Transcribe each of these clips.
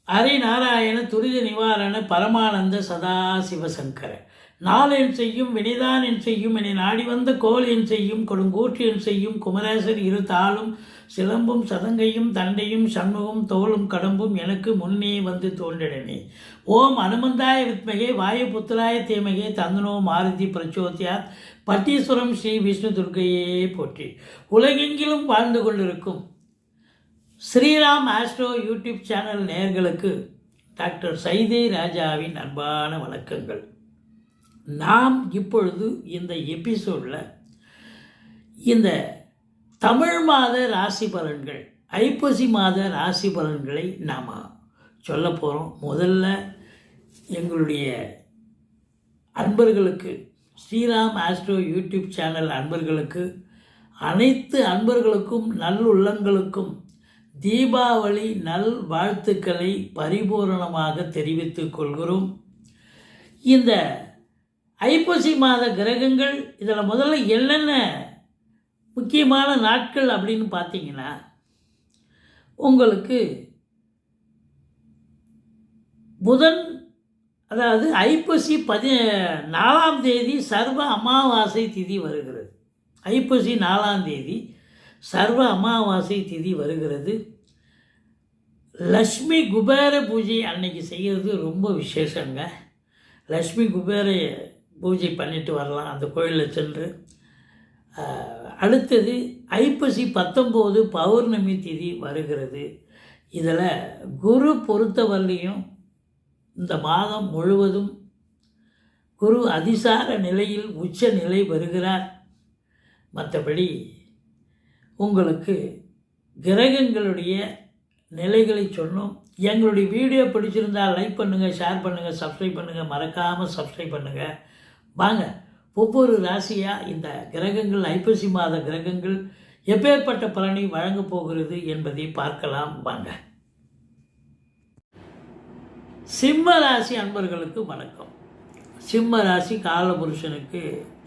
ஹரிநாராயண துரித நிவாரண பரமானந்த சதாசிவசங்கர நாளென் செய்யும் வினைதான் என் செய்யும் என நாடி வந்த கோல் என் செய்யும் கொடுங்கூற்று என் செய்யும் குமரேசர் இரு தாளும் சிலம்பும் சதங்கையும் தண்டையும் சண்முகம் தோளும் கடம்பும் எனக்கு முன்னே வந்து தோன்றினே. ஓம் அனுமந்தாய வித்மகே வாயுபுத்திராய தீமகே தந்தனோ மாருதி பிரச்சோத்யாத் பட்டீஸ்வரம் ஸ்ரீ விஷ்ணு துர்க்கையே போற்றி. உலகெங்கிலும் வாழ்ந்து கொண்டிருக்கும் ஸ்ரீராம் ஆஸ்ட்ரோ யூடியூப் சேனல் நேயர்களுக்கு டாக்டர் சைதை ராஜாவின் அன்பான வணக்கங்கள். நாம் இப்பொழுது இந்த எபிசோடில் இந்த தமிழ் மாத ராசி பலன்கள், ஐப்பசி மாத ராசி பலன்களை நாம் சொல்ல போகிறோம். முதல்ல எங்களுடைய அன்பர்களுக்கு, ஸ்ரீராம் ஆஸ்ட்ரோ யூடியூப் சேனல் அன்பர்களுக்கு, அனைத்து அன்பர்களுக்கும் நல்லுள்ளங்களுக்கும் தீபாவளி நல் வாழ்த்துக்களை பரிபூரணமாக தெரிவித்துக் கொள்கிறோம். இந்த ஐப்பசி மாத கிரகங்கள் இதில் முதல்ல என்னென்ன முக்கியமான நாட்கள் அப்படின்னு பார்த்தீங்கன்னா, உங்களுக்கு புதன், அதாவது ஐப்பசி 4ஆம் தேதி சர்வ அமாவாசை திதி வருகிறது. ஐப்பசி 4ஆம் தேதி சர்வ அமாவாசை திதி வருகிறது. லக்ஷ்மி குபேர பூஜை அன்னைக்கு செய்கிறது ரொம்ப விசேஷங்க. லக்ஷ்மி குபேர பூஜை பண்ணிட்டு வரலாம் அந்த கோயிலில் சென்று. அடுத்தது ஐப்பசி 19 பௌர்ணமி திதி வருகிறது. இதில் குரு பொறுத்தவரையிலையும் இந்த மாதம் முழுவதும் குரு அதிசார நிலையில் உச்ச நிலை வருகிறார். மற்றபடி உங்களுக்கு கிரகங்களுடைய நிலைகளை சொன்னோம். எங்களுடைய வீடியோ பிடிச்சிருந்தால் லைக் பண்ணுங்கள், ஷேர் பண்ணுங்கள், சப்ஸ்கிரைப் பண்ணுங்கள், மறக்காமல் சப்ஸ்கிரைப் பண்ணுங்கள். வாங்க ஒவ்வொரு ராசியாக இந்த கிரகங்கள், ஐப்பசி மாத கிரகங்கள் எப்பேற்பட்ட பலனை வழங்கப் போகிறது என்பதை பார்க்கலாம். வாங்க. சிம்ம ராசி அன்பர்களுக்கு வணக்கம். சிம்ம ராசி காலபுருஷனுக்கு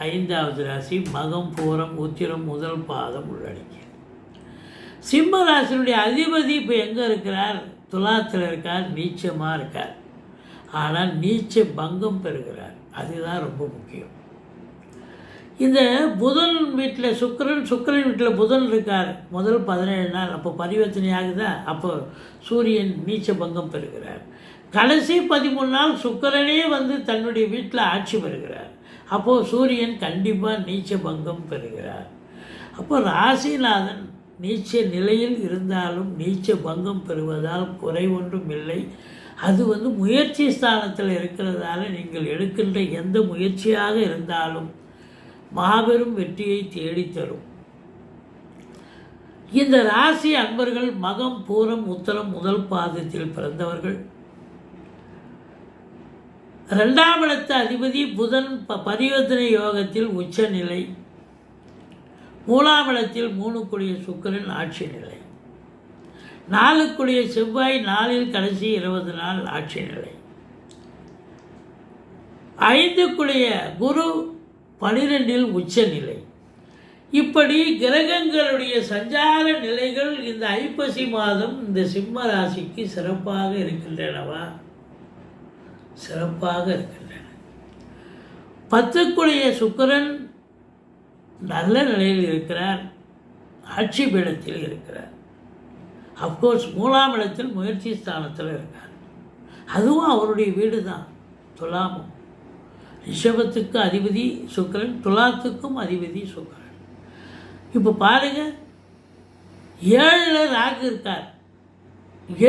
5வது ராசி. மகம், பூரம், உத்திரம் முதல் பாதம் உள்ளடக்கிய சிம்ம ராசியினுடைய அதிபதி இப்போ எங்கே இருக்கிறார்? துலாத்தில் இருக்கார், நீச்சமாக இருக்கார். ஆனால் நீச்ச பங்கம் பெறுகிறார். அதுதான் ரொம்ப முக்கியம். இந்த புதன் வீட்டில் சுக்கிரன் வீட்டில் புதன் இருக்கார் முதல் 17 நாள். அப்போ பரிவர்த்தனை ஆகுதா? அப்போ சூரியன் நீச்ச பங்கம் பெறுகிறார். கடைசி 13 நாள் சுக்கிரனே வந்து தன்னுடைய வீட்டில் ஆட்சி பெறுகிறார். அப்போது சூரியன் கண்டிப்பாக நீச்ச பங்கம் பெறுகிறார். அப்போ ராசிநாதன் நீச்ச நிலையில் இருந்தாலும் நீச்ச பங்கம் பெறுவதால் குறை ஒன்றும் இல்லை. அது வந்து முயற்சி ஸ்தானத்தில் இருக்கிறதால நீங்கள் எடுக்கின்ற எந்த முயற்சியாக இருந்தாலும் மாபெரும் வெற்றியை தேடித்தரும். இந்த ராசி அன்பர்கள் மகம், பூரம், உத்தரம் முதல் பாதத்தில் பிறந்தவர்கள். 2ஆம் இடத்து அதிபதி புதன் பரிவர்த்தனை யோகத்தில் உச்ச நிலை. 3ஆம் இடத்தில் 3 சுக்கிரன் ஆட்சி நிலை. 4 செவ்வாய் 4ல் கடைசி 20 நாள் ஆட்சி நிலை. 5 குரு 12ல் உச்ச நிலை. இப்படி கிரகங்களுடைய சஞ்சார நிலைகள் இந்த ஐப்பசி மாதம் இந்த சிம்ம ராசிக்கு சிறப்பாக இருக்கின்றனவா? சிறப்பாக இருக்கின்றன. 10 சுக்கிரன் நல்ல நிலையில் இருக்கிறார், ஆட்சி பீடத்தில் இருக்கிறார். அஃப்கோர்ஸ் 3ஆம் இடத்தில் முயற்சி ஸ்தானத்தில் இருக்கார். அதுவும் அவருடைய வீடு தான். துலாமும் ரிஷபத்துக்கு அதிபதி சுக்கிரன், துலாத்துக்கும் அதிபதி சுக்கிரன். இப்போ பாருங்கள், 7ல் ராகு இருக்கார்,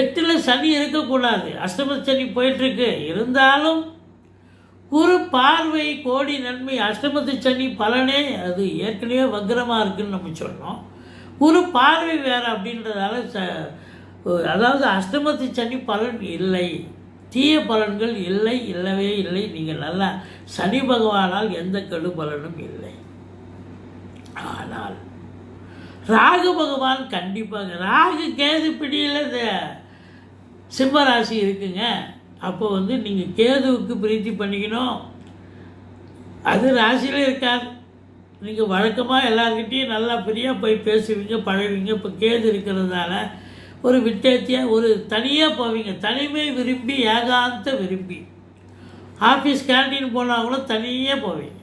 8ல் சனி இருக்கக்கூடாது, அஷ்டம சனி போயிட்டுருக்கு. இருந்தாலும் குரு பார்வை கோடி நன்மை. அஷ்டமத்து சனி பலனே அது ஏற்கனவே வக்ரமாக இருக்குதுன்னு நம்ம சொன்னோம். குரு பார்வை வேறு அப்படின்றதால அதாவது அஷ்டமத்து சனி பலன் இல்லை, தீய பலன்கள் இல்லை, இல்லவே இல்லை. நீங்கள் நல்லா சனி பகவானால் எந்த கெடு பலனும் இல்லை. ஆனால் ராகு பகவான் கண்டிப்பாக, ராகு கேது பிடியில் இந்த சிம்மராசி இருக்குங்க. அப்போ வந்து நீங்கள் கேதுவுக்கு பிரீத்தி பண்ணிக்கணும். அது ராசியில் இருக்கார். நீங்கள் வழக்கமாக எல்லாருக்கிட்டையும் நல்லா ஃப்ரீயாக போய் பேசுவீங்க, பழகுவீங்க. இப்போ கேது இருக்கிறதால ஒரு விட்டேத்தியாக ஒரு தனியாக போவீங்க, தனிமை விரும்பி ஏகாந்த விரும்பி. ஆஃபீஸ் கேன்டீன் போனால் கூட தனியாக போவீங்க.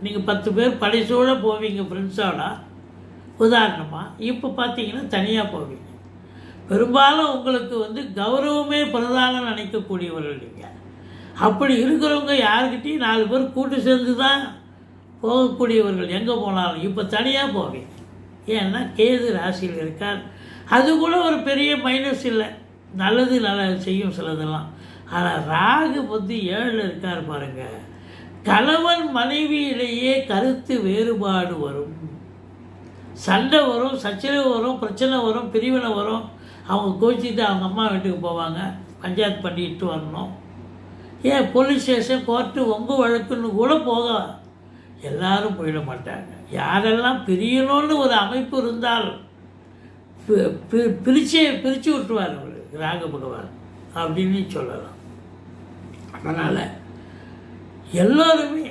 நீங்கள் 10 பேர் படைசூழ போவீங்க ஃப்ரெண்ட்ஸோட உதாரணமாக. இப்போ பார்த்தீங்கன்னா தனியாக போவீங்க. பெரும்பாலும் உங்களுக்கு கௌரவமே பிரதானம் நினைக்கக்கூடியவர்கள் நீங்கள். அப்படி இருக்கிறவங்க யாருக்கிட்டையும் 4 பேர் கூட்டு சேர்ந்து தான் போகக்கூடியவர்கள் எங்கே போனாலும். இப்போ தனியாக போவீங்க. ஏன்னா கேது ராசியில் இருக்கார். அது கூட ஒரு பெரிய மைனஸ் இல்லை, நல்லது நல்லா செய்யும் சிலதெல்லாம். ஆனால் ராகு 7 இருக்கார் பாருங்கள். கணவன் மனைவியிலேயே கருத்து வேறுபாடு வரும், சண்டை வரும், சச்சரவு வரும், பிரச்சனை வரும், பிரிவினை வரும். அவங்க கோச்சிட்டு அவங்க அம்மா வீட்டுக்கு போவாங்க, பஞ்சாயத்து பண்ணிட்டு வரணும். ஏன் போலீஸ் ஸ்டேஷன், கோர்ட்டு, ஒங்கு வழக்குன்னு கூட போக எல்லாரும் போயிட மாட்டாங்க. யாரெல்லாம் பிரியணும்னு ஒரு அமைப்பு இருந்தால் பிரித்து விட்டுருவார் அவர் ராக பகவான் அப்படின்னு சொல்லலாம். அதனால் எல்லோருமே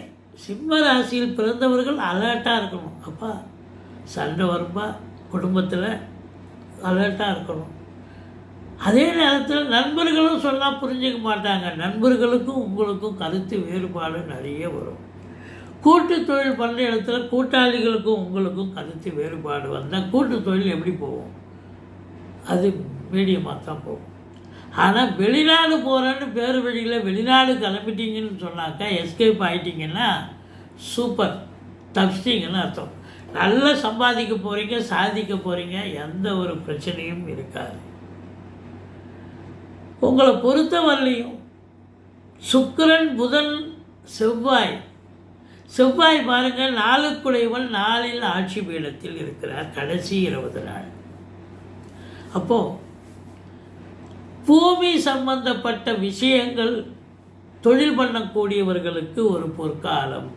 சிம்ம ராசியில் பிறந்தவர்கள் அலர்ட்டாக இருக்கணும். அப்பா சண்டை வரும்பா குடும்பத்தில் அலர்ட்டாக இருக்கணும். அதே நேரத்தில் நண்பர்களும் சொன்னால் புரிஞ்சிக்க மாட்டாங்க. நண்பர்களுக்கும் உங்களுக்கும் கருத்து வேறுபாடு நிறைய வரும். கூட்டு தொழில் பண்ணுற இடத்துல கூட்டாளிகளுக்கும் உங்களுக்கும் கருத்து வேறுபாடு வந்தால் கூட்டு தொழில் எப்படி போகும்? அது மீடியமாக தான் போகும். ஆனால் வெளிநாடு போகிறேன்னு பேர் வழியில் வெளிநாடு கிளம்பிட்டீங்கன்னு சொன்னாக்கா, எஸ்கேப் ஆகிட்டிங்கன்னா சூப்பர், தப்பிச்சிட்டிங்கன்னு அர்த்தம். நல்லா சம்பாதிக்க போகிறீங்க, சாதிக்க போகிறீங்க, எந்த ஒரு பிரச்சனையும் இருக்காது. உங்களை பொறுத்தவரையிலையும் சுக்கிரன், புதன், செவ்வாய் பாருங்கள் 4க்குடையவன் 4இல் ஆட்சி பீடத்தில் இருக்கிறார் கடைசி 20 நாள். அப்போது பூமி சம்பந்தப்பட்ட விஷயங்கள் தொழில் பண்ணக்கூடியவர்களுக்கு ஒரு பொற்காலம்.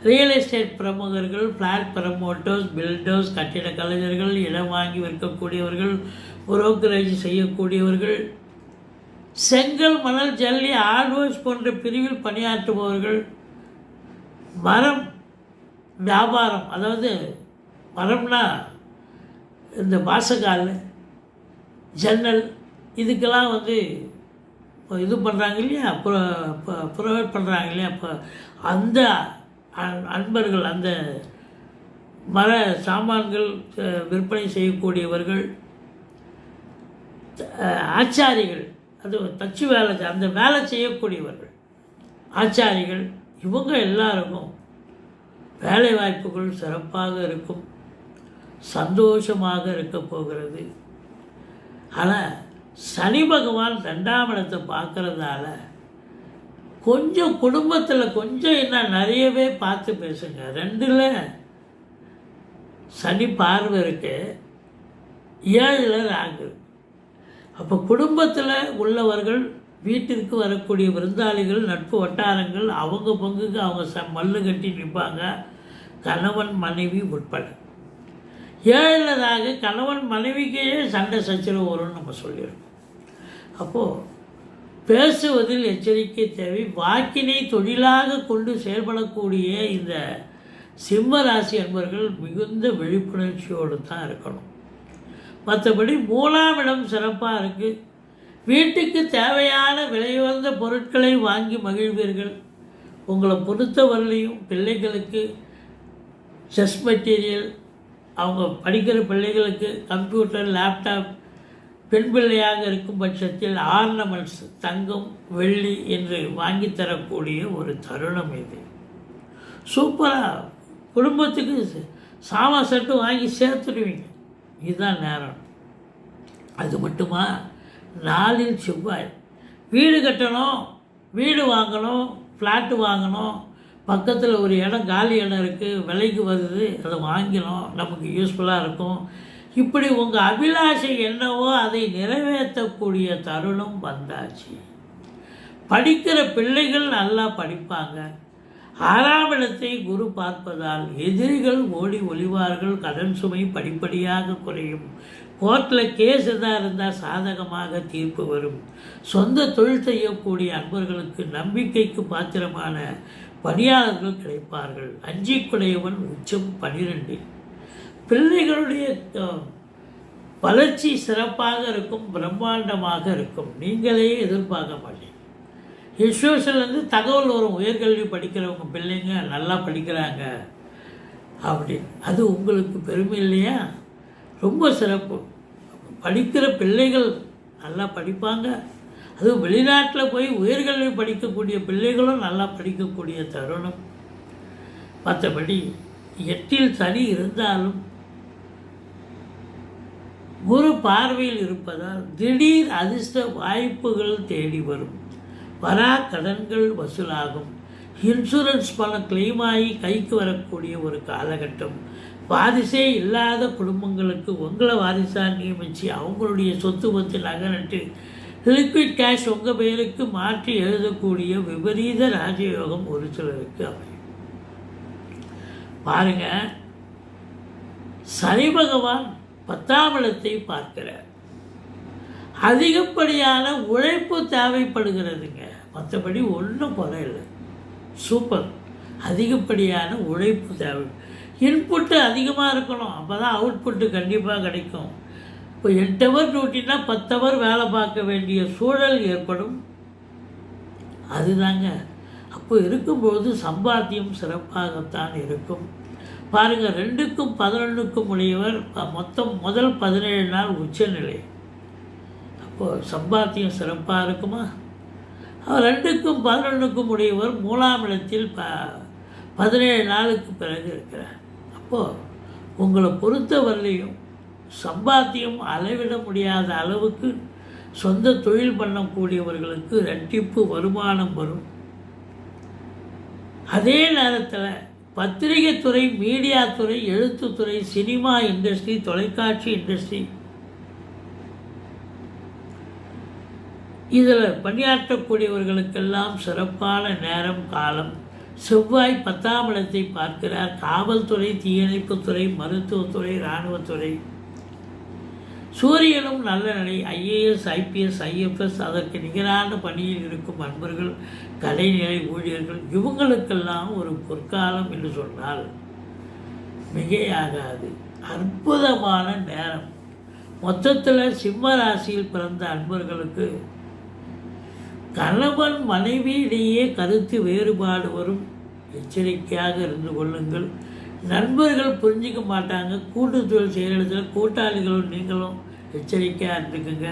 ரியல் எஸ்டேட் பிரமுகர்கள், ஃப்ளாட் ப்ரமோட்டர்ஸ், பில்டர்ஸ், கட்டிட கலைஞர்கள், இடம் வாங்கி விற்கக்கூடியவர்கள், புரோக்கரேஜ் செய்யக்கூடியவர்கள், செங்கல், மணல், ஜல்லி, ஆர்ட்வேர்ஸ் போன்ற பிரிவில் பணியாற்றுபவர்கள், மரம் வியாபாரம், அதாவது மரம்னா இந்த வாசக்கால், ஜன்னல், இதுக்கெல்லாம் இது பண்ணுறாங்க இல்லையா, ப்ரொவைட் பண்ணுறாங்க இல்லையா. இப்போ அந்த அன்பர்கள், அந்த மர சாமான்கள் விற்பனை செய்யக்கூடியவர்கள், ஆச்சாரிகள், அது தச்சு வேலை, அந்த வேலை செய்யக்கூடியவர்கள் ஆச்சாரிகள், இவங்க எல்லாருக்கும் வேலை வாய்ப்புகள் சிறப்பாக இருக்கும், சந்தோஷமாக இருக்க போகிறது. ஆனால் சனி பகவான் 2ஆம் இடத்தை பார்க்குறதால கொஞ்சம் குடும்பத்தில் கொஞ்சம் என்ன நிறையவே பார்த்து பேசுங்க. 2ல் சனி பார்வை இருக்கு, 7ல் ராகு. அப்போ குடும்பத்தில் உள்ளவர்கள், வீட்டிற்கு வரக்கூடிய விருந்தாளிகள், நட்பு வட்டாரங்கள், அவங்க பங்குக்கு அவங்க மல்லு கட்டி நிற்பாங்க, கணவன் மனைவி உட்பட. 7ல் ராகு கணவன் மனைவிக்கே சண்டை சச்சரவு வரும்னு நம்ம சொல்லிடுறோம். அப்போது பேசுவதில் எச்சரிக்கை தேவை. வாக்கினை தொழிலாக கொண்டு செயல்படக்கூடிய இந்த சிம்ம ராசி அன்பர்கள் மிகுந்த விழிப்புணர்ச்சியோடு தான் இருக்கணும். மற்றபடி 3ஆம் இடம் சிறப்பாக இருக்குது. வீட்டுக்கு தேவையான விலையுயர்ந்த பொருட்களை வாங்கி மகிழ்வீர்கள். உங்களை பொறுத்தவரையிலையும் பிள்ளைகளுக்கு செஸ் மெட்டீரியல், அவங்க படிக்கிற பிள்ளைகளுக்கு கம்ப்யூட்டர், லேப்டாப், பெண் பிள்ளையாக இருக்கும் பட்சத்தில் ஆர்னமெண்ட்ஸ், தங்கம், வெள்ளி என்று வாங்கி தரக்கூடிய ஒரு தருணம் இது. சூப்பராக குடும்பத்துக்கு சாமான் செட்டு வாங்கி சேர்த்துடுவீங்க. இதுதான் நேரம். அது மட்டுமா, 4இல் செவ்வாய். வீடு கட்டணும், வீடு வாங்கணும், ஃப்ளாட்டு வாங்கணும், பக்கத்தில் ஒரு இடம் காலி இடம் இருக்குது, விலைக்கு வருது, அதை வாங்கினோம், நமக்கு யூஸ்ஃபுல்லாக இருக்கும். இப்படி உங்கள் அபிலாஷை என்னவோ அதை நிறைவேற்றக்கூடிய தருணம் வந்தாச்சு. படிக்கிற பிள்ளைகள் நல்லா படிப்பாங்க. 6ஆம் இடத்தை குரு பார்ப்பதால் எதிரிகள் ஓடி ஒளிவார்கள். கடன் சுமை படிப்படியாக குறையும். கோர்ட்டில் கேஸ் எதாக இருந்தால் சாதகமாக தீர்ப்பு வரும். சொந்த தொழில் செய்யக்கூடிய அன்பர்களுக்கு நம்பிக்கைக்கு பாத்திரமான பணியாளர்கள் கிடைப்பார்கள். 5க்குடையவன் உச்சம் 12. பிள்ளைகளுடைய வளர்ச்சி சிறப்பாக இருக்கும், பிரம்மாண்டமாக இருக்கும். நீங்களே எதிர்பார்க்க மாட்டீங்க. இன்ஸ்டியூஷன்லேருந்து தகவல் வரும், உயர்கல்வி படிக்கிறவங்க பிள்ளைங்க நல்லா படிக்கிறாங்க அப்படின்னு. அது உங்களுக்கு பெருமை இல்லையா? ரொம்ப சிறப்பு. படிக்கிற பிள்ளைகள் நல்லா படிப்பாங்க. அதுவும் வெளிநாட்டில் போய் உயர்கல்வி படிக்கக்கூடிய பிள்ளைகளும் நல்லா படிக்கக்கூடிய தருணம். மற்றபடி 8ல் சனி இருந்தாலும் குரு பார்வையில் இருப்பதால் திடீர் அதிர்ஷ்ட வாய்ப்புகள் தேடி வரும். வரா கடன்கள் வசூலாகும். இன்சூரன்ஸ் பணம் கிளைம் ஆகி கைக்கு வரக்கூடிய ஒரு காலகட்டம். வாரிசே இல்லாத குடும்பங்களுக்கு உங்களை வாரிசாக நியமித்து அவங்களுடைய சொத்து பத்து நகை லிக்விட் கேஷ் உங்கள் பேருக்கு மாற்றி எழுதக்கூடிய விபரீத ராஜயோகம் ஒரு சிலருக்கு அமையும். பாருங்க, சனி பகவான் 10ஆம் இடத்தை பார்க்கிறார். அதிகப்படியான உழைப்பு தேவைப்படுகிறதுங்க. மற்றபடி ஒன்றும் குறையில்லை, சூப்பர். அதிகப்படியான உழைப்பு தேவை. இன்புட்டு அதிகமாக இருக்கணும், அப்போ தான் அவுட்புட்டு கண்டிப்பாக கிடைக்கும். இப்போ 8 ஹவர் டியூட்டினா 10 ஹவர் வேலை பார்க்க வேண்டிய சூழல் ஏற்படும். அதுதாங்க. அப்போ இருக்கும்போது சம்பாத்தியம் சிறப்பாகத்தான் இருக்கும். பாருங்கள், 2க்கும் 11க்கும் உடையவர் மொத்தம் முதல் 17 நாள் உச்சநிலை. அப்போது சம்பாத்தியம் சிறப்பாக இருக்குமா? 2க்கும் 11க்கும் உடையவர் 3ஆம் இடத்தில் 17 நாளுக்கு பிறகு இருக்கிறார். அப்போது உங்களை பொறுத்தவரையிலையும் சம்பாத்தியம் அளவிட முடியாத அளவுக்கு சொந்த தொழில் பண்ணக்கூடியவர்களுக்கு இரட்டிப்பு வருமானம் வரும். அதே நேரத்தில் பத்திரிகை துறை, மீடியா துறை, எழுத்துத்துறை, சினிமா இண்டஸ்ட்ரி, தொலைக்காட்சி இண்டஸ்ட்ரி, இதில் பணியாற்றக்கூடியவர்களுக்கெல்லாம் சிறப்பான நேரம் காலம். செவ்வாய் 10ஆம் இடத்தை பார்க்கிறார். காவல்துறை, தீயணைப்புத்துறை, மருத்துவத்துறை, இராணுவத்துறை. சூரியனும் நல்ல நிலை. ஐஏஎஸ், ஐபிஎஸ், ஐஎஃப்எஸ், அதற்கு நிகரான பணியில் இருக்கும் அன்பர்கள், கலைநிலை ஊழியர்கள், இவங்களுக்கெல்லாம் ஒரு பொற்காலம் என்று சொன்னால் மிகையாகாது. அற்புதமான நேரம். மொத்தத்தில் சிம்ம ராசியில் பிறந்த அன்பர்களுக்கு கணவன் மனைவியிடையே கருத்து வேறுபாடு வரும். எச்சரிக்கையாக இருந்து கொள்ளுங்கள். நண்பர்கள் புரிஞ்சிக்க மாட்டாங்க. கூட்டு தொழில் செய்கிற இடத்துல கூட்டாளிகளும் நீங்களும் எச்சரிக்கையாக இருந்துக்குங்க.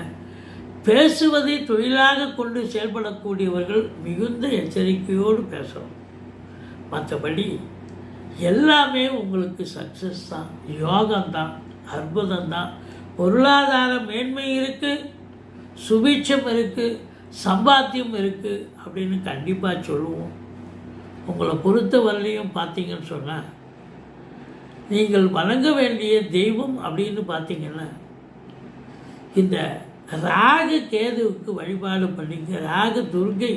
பேசுவதை தொழிலாக கொண்டு செயல்படக்கூடியவர்கள் மிகுந்த எச்சரிக்கையோடு பேசணும். மற்றபடி எல்லாமே உங்களுக்கு சக்ஸஸ் தான், யோகம்தான், அற்புதம்தான். பொருளாதார மேன்மை இருக்குது, சுபிட்சம் இருக்குது, சம்பாத்தியம் இருக்குது அப்படின்னு கண்டிப்பாக சொல்லுவோம். உங்களை பொறுத்த வரலையும் பார்த்தீங்கன்னு சொன்னால், நீங்கள் வணங்க வேண்டிய தெய்வம் அப்படின்னு பார்த்தீங்கன்னா, இந்த ராகு கேதுவுக்கு வழிபாடு பண்ணிங்க. ராகு துர்கை,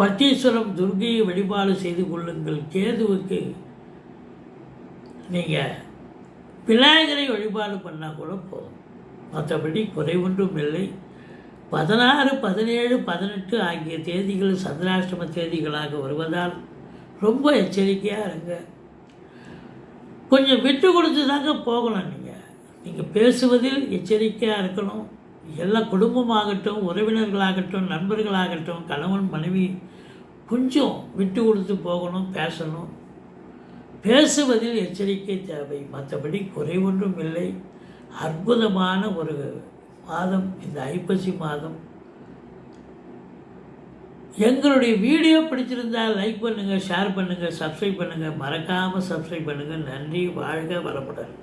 பட்டீஸ்வரம் துர்கையை வழிபாடு செய்து கொள்ளுங்கள். கேதுவுக்கு நீங்கள் விநாயகரை வழிபாடு பண்ணால் கூட போதும். மற்றபடி குறை ஒன்றும் இல்லை. 16, 17, 18 ஆகிய தேதிகள் சந்திராஷ்டம தேதிகளாக வருவதால் ரொம்ப எச்சரிக்கையாக இருங்க. கொஞ்சம் விட்டு கொடுத்து தாங்க போகணும். நீங்கள் பேசுவதில் எச்சரிக்கையாக இருக்கணும். எல்லா குடும்பமாகட்டும், உறவினர்களாகட்டும், நண்பர்களாகட்டும், கணவன் மனைவி கொஞ்சம் விட்டு கொடுத்து போகணும், பேசணும். பேசுவதில் எச்சரிக்கை தேவை. மற்றபடி குறை ஒன்றும் இல்லை. அற்புதமான ஒரு மாதம் இந்த ஐப்பசி மாதம். எங்களுடைய வீடியோ பிடிச்சிருந்தால் லைக் பண்ணுங்கள், ஷேர் பண்ணுங்கள், சப்ஸ்கிரைப் பண்ணுங்கள். மறக்காமல் சப்ஸ்கிரைப் பண்ணுங்கள். நன்றி. வாழ்க வளமுடன்.